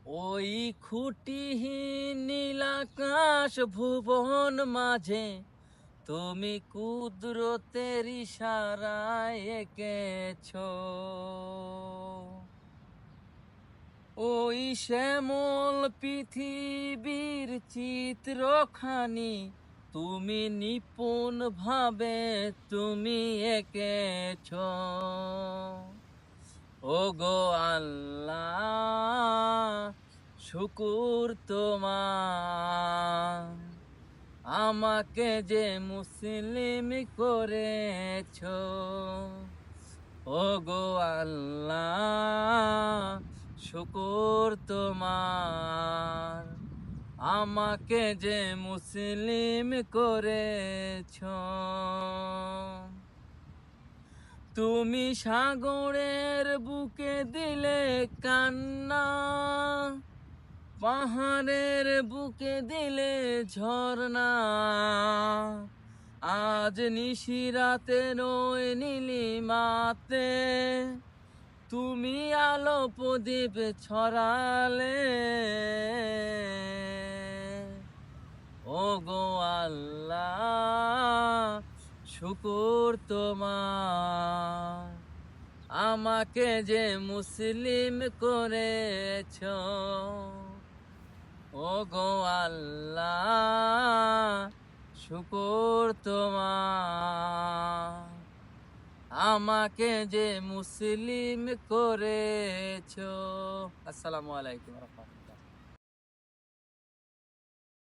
ওই খুঁটিহীন নীলাকাশ ভুবন মাঝে তুমি কুদরতের ইশারায় এঁকেছ। ওই শ্যামল পৃথিবীর চিত্রখানি তুমি নিপুণ ভাবে তুমি এঁকেছ। ও গো আল্লাহ, শুকুর তোমার, আমাকে যে মুসলিম করেছ। ও গো আল্লাহ, শুকুর তোমার, আমাকে যে মুসলিম করেছ। তুমি সাগরের বুকে দিলে কান্না, পাহাড়ের বুকে দিলে ঝর্ণা, আজ নিশিরাতে রই নীলিমাতে তুমি আলো প্রদীপ ছড়ালে। ও গো আল্লাহ, শুকুর তোমার, আমাকে যে মুসলিম করেছ। ও গো আল্লাহ, শুকুর তোমার, আমাকে যে মুসলিম করেছ। আসসালামু আলাইকুম।